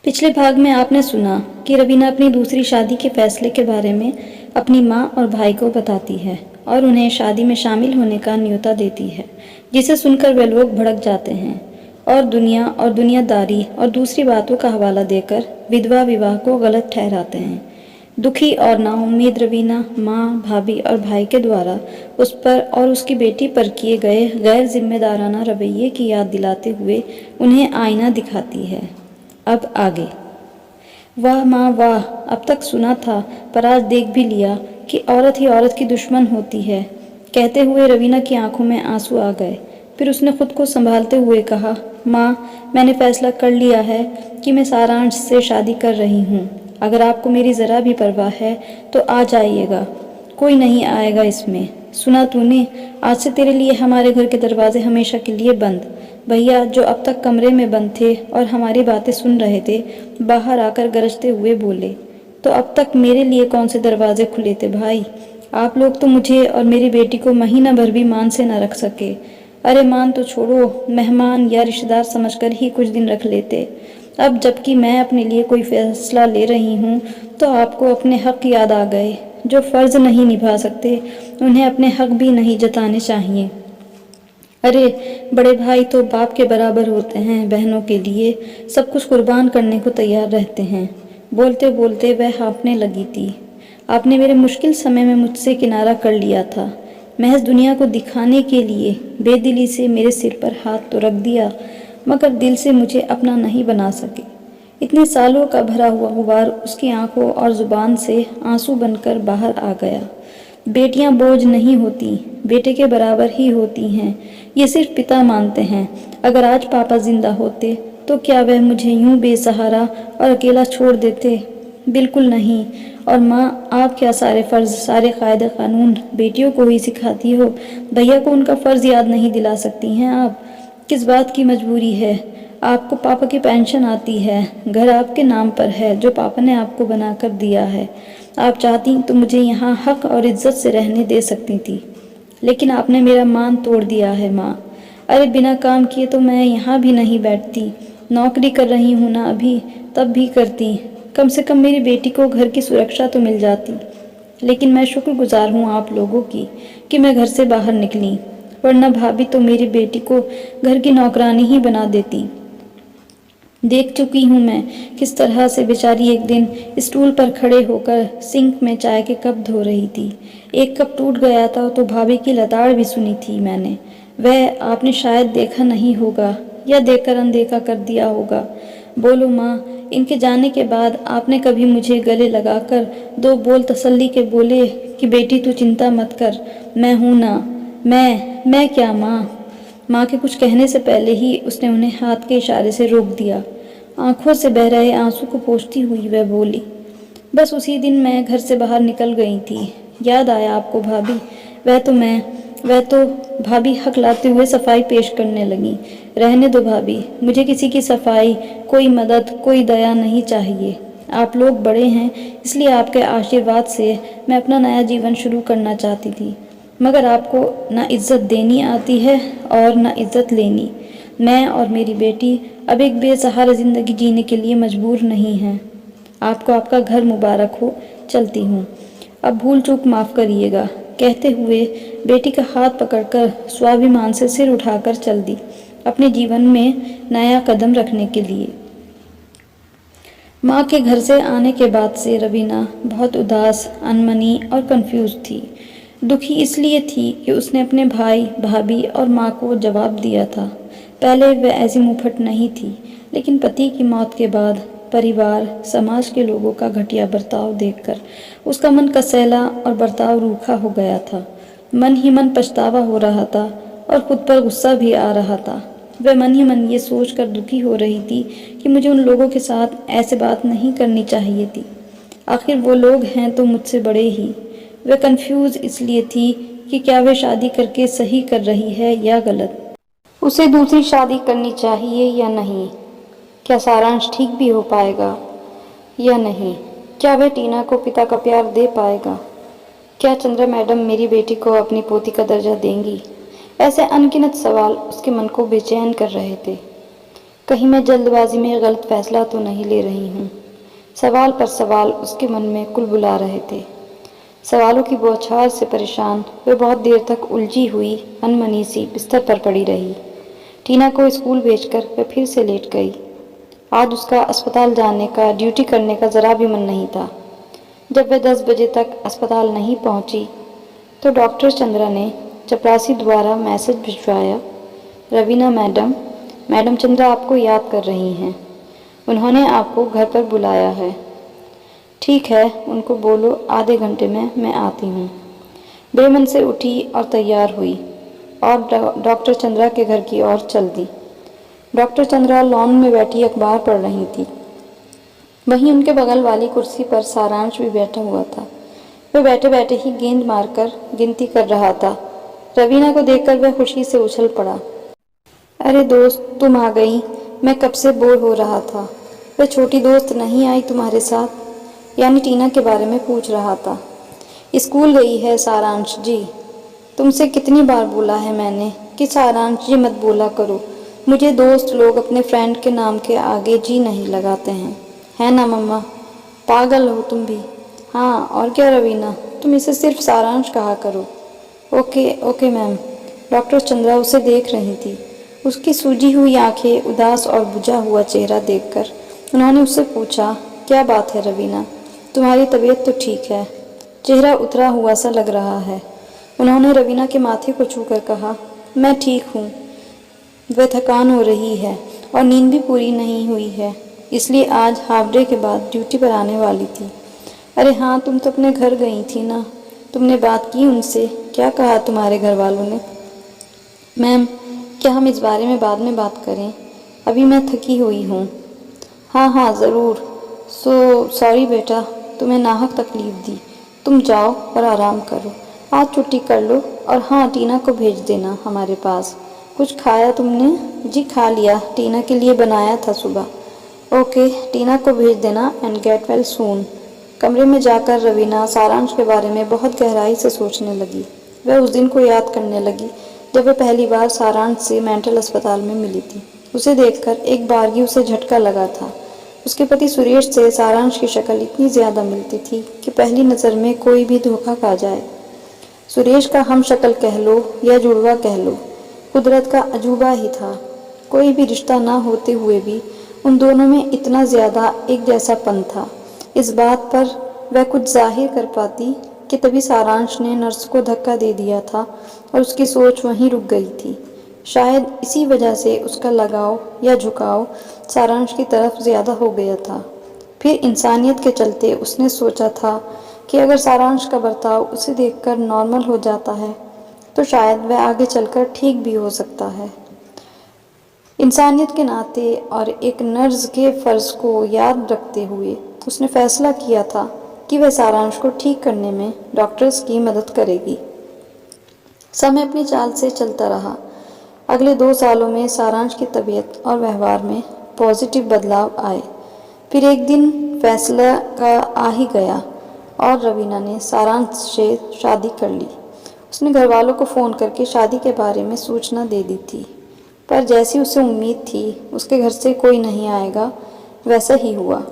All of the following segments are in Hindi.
पिछले भाग में आपने सुना कि रवीना अपनी दूसरी शादी के फैसले के बारे में अपनी माँ और भाई को बताती है और उन्हें शादी में शामिल होने का न्योता देती है, जिसे सुनकर वे लोग भड़क जाते हैं और दुनियादारी और दूसरी बातों का हवाला देकर विधवा विवाह को गलत ठहराते हैं। दुखी और नाउम्मीद रवीना माँ, भाभी और भाई के द्वारा उस पर और उसकी बेटी पर किए गए गैर जिम्मेदाराना रवैये की याद दिलाते हुए उन्हें आईना दिखाती है। अब आगे। वाह माँ वाह, अब तक सुना था पर आज देख भी लिया कि औरत ही औरत की दुश्मन होती है। कहते हुए रवीना की आंखों में आंसू आ गए। फिर उसने खुद को संभालते हुए कहा, माँ, मैंने फैसला कर लिया है कि मैं सारांश से शादी कर रही हूँ। अगर आपको मेरी ज़रा भी परवाह है तो आ जाइएगा, कोई नहीं आएगा इसमें। सुना तूने, आज से तेरे लिए हमारे घर के दरवाजे हमेशा के लिए बंद। भैया, जो अब तक कमरे में बंद थे और हमारी बातें सुन रहे थे, बाहर आकर गरजते हुए बोले, तो अब तक मेरे लिए कौन से दरवाजे खुले थे भाई? आप लोग तो मुझे और मेरी बेटी को महीना भर भी मान से न रख सके। अरे मान तो छोड़ो, मेहमान या रिश्तेदार समझकर ही कुछ दिन रख लेते। अब जबकि मैं अपने लिए कोई फैसला ले रही हूँ तो आपको अपने हक याद आ गए। जो फ़र्ज़ नहीं निभा सकते उन्हें अपने हक भी नहीं जताने चाहिए। अरे बड़े भाई तो बाप के बराबर होते हैं, बहनों के लिए सब कुछ कुर्बान करने को तैयार रहते हैं। बोलते बोलते वह हाँफने लगी थी। आपने मेरे मुश्किल समय में मुझसे किनारा कर लिया था, महज दुनिया को दिखाने के लिए बेदिली से मेरे सिर पर हाथ तो रख दिया, मगर दिल से मुझे अपना नहीं बना सके। इतने सालों का भरा हुआ गुबार उसकी आंखों और ज़ुबान से आंसू बनकर बाहर आ गया। बेटियां बोझ नहीं होती, बेटे के बराबर ही होती हैं, ये सिर्फ पिता मानते हैं। अगर आज पापा जिंदा होते तो क्या वह मुझे यूं बेसहारा और अकेला छोड़ देते? बिल्कुल नहीं। और माँ, आप क्या सारे फ़र्ज़, सारे कायदे कानून बेटियों को ही सिखाती हो? भैया को उनका फ़र्ज़ याद नहीं दिला सकती हैं आप? किस बात की मजबूरी है? आपको पापा की पेंशन आती है, घर आपके नाम पर है जो पापा ने आपको बना कर दिया है। आप चाहती तो मुझे यहाँ हक और इज्जत से रहने दे सकती थी, लेकिन आपने मेरा मान तोड़ दिया है माँ। अरे बिना काम किए तो मैं यहाँ भी नहीं बैठती, नौकरी कर रही हूँ ना अभी, तब भी करती। कम से कम मेरी बेटी को घर की सुरक्षा तो मिल जाती। लेकिन मैं शुक्रगुजार हूँ आप लोगों की कि मैं घर से बाहर निकली, वरना भाभी तो मेरी बेटी को घर की नौकरानी ही बना देती। देख चुकी हूँ मैं किस तरह से बेचारी एक दिन स्टूल पर खड़े होकर सिंक में चाय के कप धो रही थी। एक कप टूट गया था तो भाभी की लताड़ भी सुनी थी मैंने। वह आपने शायद देखा नहीं होगा या देखकर अनदेखा कर दिया होगा। बोलो माँ, इनके जाने के बाद आपने कभी मुझे गले लगाकर दो बोल तसल्ली के बोले कि बेटी तू चिंता मत कर, मैं हूँ ना। मैं क्या माँ? माँ के कुछ कहने से पहले ही उसने उन्हें हाथ के इशारे से रोक दिया। आंखों से बह रहे आंसू को पोंछती हुई वह बोली, बस उसी दिन मैं घर से बाहर निकल गई थी। याद आया आपको भाभी? वह तो भाभी हक लाते हुए सफाई पेश करने लगी। रहने दो भाभी, मुझे किसी की सफाई, कोई मदद, कोई दया नहीं चाहिए। आप लोग बड़े हैं, इसलिए आपके आशीर्वाद से मैं अपना नया जीवन शुरू करना चाहती थी, मगर आपको ना इज्जत देनी आती है और ना इज्जत लेनी। मैं और मेरी बेटी अब एक बेसहारा ज़िंदगी जीने के लिए मजबूर नहीं हैं। आपको आपका घर मुबारक हो, चलती हूँ। अब भूल चूक माफ़ करिएगा। कहते हुए बेटी का हाथ पकड़कर स्वाभिमान से सिर उठाकर चल दी, अपने जीवन में नया कदम रखने के लिए। माँ के घर से आने के बाद से रवीना बहुत उदास, अनमनी और कंफ्यूज थी। दुखी इसलिए थी कि उसने अपने भाई, भाभी और माँ को जवाब दिया था। पहले वह ऐसी मुंहफट नहीं थी, लेकिन पति की मौत के बाद परिवार, समाज के लोगों का घटिया बर्ताव देखकर उसका मन कसैला और बर्ताव रूखा हो गया था। मन ही मन पछतावा हो रहा था और खुद पर गुस्सा भी आ रहा था। वह मन ही मन ये सोचकर दुखी हो रही थी कि मुझे उन लोगों के साथ ऐसे बात नहीं करनी चाहिए थी। आखिर वो लोग हैं तो मुझसे बड़े ही। वह कंफ्यूज इसलिए थी कि क्या वह शादी करके सही कर रही है या गलत। उसे दूसरी शादी करनी चाहिए या नहीं? क्या सारांश ठीक भी हो पाएगा या नहीं? क्या वह टीना को पिता का प्यार दे पाएगा? क्या चंद्रा मैडम मेरी बेटी को अपनी पोती का दर्जा देंगी? ऐसे अनगिनत सवाल उसके मन को बेचैन कर रहे थे। कहीं मैं जल्दबाजी में गलत फैसला तो नहीं ले रही हूँ। सवाल पर सवाल उसके मन में कुलबुला रहे थे। सवालों की बौछार से परेशान वह बहुत देर तक उलझी हुई अनमनी सी बिस्तर पर पड़ी रही। टीना को स्कूल भेजकर वह फिर से लेट गई। आज उसका अस्पताल जाने का, ड्यूटी करने का ज़रा भी मन नहीं था। जब वह 10 बजे तक अस्पताल नहीं पहुंची तो डॉक्टर चंद्रा ने चपरासी द्वारा मैसेज भिजवाया, रवीना मैडम, मैडम चंद्रा आपको याद कर रही हैं। उन्होंने आपको घर पर बुलाया है। ठीक है, उनको बोलो आधे घंटे में मैं आती हूँ। बेमन से उठी और तैयार हुई और डॉक्टर चंद्रा के घर की ओर चल दी। डॉक्टर चंद्रा लॉन में बैठी अखबार पढ़ रही थी। वहीं उनके बगल वाली कुर्सी पर सारांश भी बैठा हुआ था। वह बैठे बैठे ही गेंद मारकर गिनती कर रहा था। रवीना को देखकर वह खुशी से उछल पड़ा। अरे दोस्त, तुम आ गई। मैं कब से बोर हो रहा था। वह छोटी दोस्त नहीं आई तुम्हारे साथ? यानी टीना के बारे में पूछ रहा था। स्कूल गई है सारांश जी। तुमसे कितनी बार बोला है मैंने कि सारांश जी मत बोला करो। मुझे दोस्त लोग अपने फ्रेंड के नाम के आगे जी नहीं लगाते हैं, है ना मम्मा? पागल हो तुम भी। हाँ और क्या रवीना, तुम इसे सिर्फ सारांश कहा करो। Okay okay ma'am. Doctor Chandra उसे देख रही थी। उसकी सूजी हुई आंखें, उदास और बुझा हुआ चेहरा देखकर उन्होंने उससे पूछा, क्या बात है रवीना, तुम्हारी तबीयत तो ठीक है? चेहरा उतरा हुआ सा लग रहा है। उन्होंने रवीना के माथे को छूकर कहा, मैं ठीक हूँ। वह थकान हो रही है और नींद भी पूरी नहीं हुई है, इसलिए आज हाफ डे के बाद ड्यूटी पर आने वाली थी। अरे हाँ, तुम तो अपने घर गई थी ना? तुमने बात की उनसे? क्या कहा तुम्हारे घर वालों ने? मैम, क्या हम इस बारे में बाद में बात करें? अभी मैं थकी हुई हूँ। हाँ हाँ ज़रूर। सॉरी बेटा, तुम्हें नाहक तकलीफ़ दी। तुम जाओ और आराम करो। आज छुट्टी कर लो और हाँ, टीना को भेज देना हमारे पास। कुछ खाया तुमने? जी खा लिया, टीना के लिए बनाया था सुबह। ओके, टीना को भेज देना एंड गेट वेल सून। कमरे में जाकर रवीना सारांश के बारे में बहुत गहराई से सोचने लगी। वह उस दिन को याद करने लगी जब वह पहली बार सारांश से मेंटल अस्पताल में मिली थी। उसे देखकर एक बारगी उसे झटका लगा था। उसके पति सुरेश से सारांश की शक्ल इतनी ज़्यादा मिलती थी कि पहली नज़र में कोई भी धोखा खा जाए। सुरेश का हम शक्ल कह लो या जुड़वा कह लो, कुदरत का अजूबा ही था। कोई भी रिश्ता ना होते हुए भी उन दोनों में इतना ज़्यादा एक जैसापन था। इस बात पर वह कुछ जाहिर कर पाती कि तभी सारांश ने नर्स को धक्का दे दिया था और उसकी सोच वहीं रुक गई थी। शायद इसी वजह से उसका लगाव या झुकाव सारांश की तरफ ज़्यादा हो गया था। फिर इंसानियत के चलते उसने सोचा था कि अगर सारांश का बर्ताव उसे देखकर नॉर्मल हो जाता है तो शायद वह आगे चलकर ठीक भी हो सकता है। इंसानियत के नाते और एक नर्स के फ़र्ज़ को याद रखते हुए उसने फैसला किया था कि वह सारांश को ठीक करने में डॉक्टर्स की मदद करेगी। समय अपनी चाल से चलता रहा। अगले 2 सालों में सारांश की तबीयत और व्यवहार में पॉजिटिव बदलाव आए। फिर एक दिन फैसला का आ ही गया और रवीना ने सारांश से शादी कर ली। उसने घर वालों को फ़ोन करके शादी के बारे में सूचना दे दी थी, पर जैसी उसे उम्मीद थी उसके घर से कोई नहीं आएगा, वैसा ही हुआ।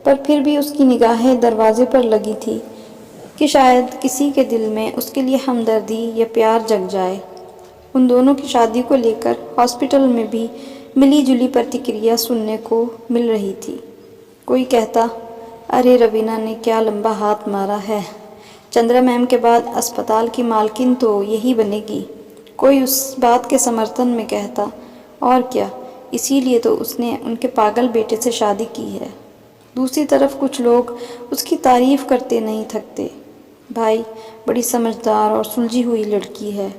पर फिर भी उसकी निगाहें दरवाजे पर लगी थी कि शायद किसी के दिल में उसके लिए हमदर्दी या प्यार जग जाए। उन दोनों की शादी को लेकर हॉस्पिटल में भी मिली जुली प्रतिक्रिया सुनने को मिल रही थी। कोई कहता, अरे रवीना ने क्या लंबा हाथ मारा है, चंद्रा मैम के बाद अस्पताल की मालकिन तो यही बनेगी। कोई उस बात के समर्थन में कहता, और क्या, इसीलिए तो उसने उनके पागल बेटे से शादी की है। दूसरी तरफ कुछ लोग उसकी तारीफ़ करते नहीं थकते। भाई, बड़ी समझदार और सुलझी हुई लड़की है।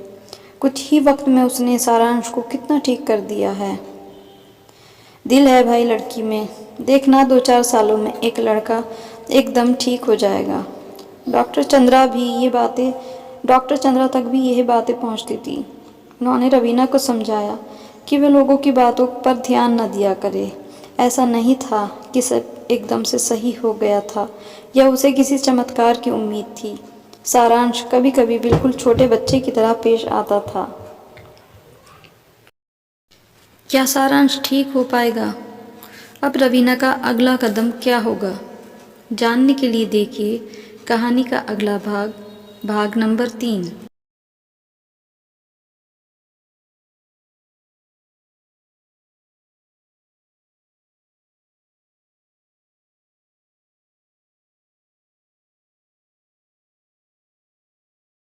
कुछ ही वक्त में उसने सारांश को कितना ठीक कर दिया है। दिल है भाई लड़की में। देखना 2-4 सालों में एक लड़का एकदम ठीक हो जाएगा। डॉक्टर चंद्रा तक भी यही बातें पहुंचती थी। उन्होंने रवीना को समझाया कि वे लोगों की बातों पर ध्यान न दिया करे। ऐसा नहीं था कि सब एकदम से सही हो गया था या उसे किसी चमत्कार की उम्मीद थी। सारांश कभी कभी बिल्कुल छोटे बच्चे की तरह पेश आता था। क्या सारांश ठीक हो पाएगा? अब रवीना का अगला कदम क्या होगा? जानने के लिए देखिए कहानी का अगला भाग, भाग नंबर 3।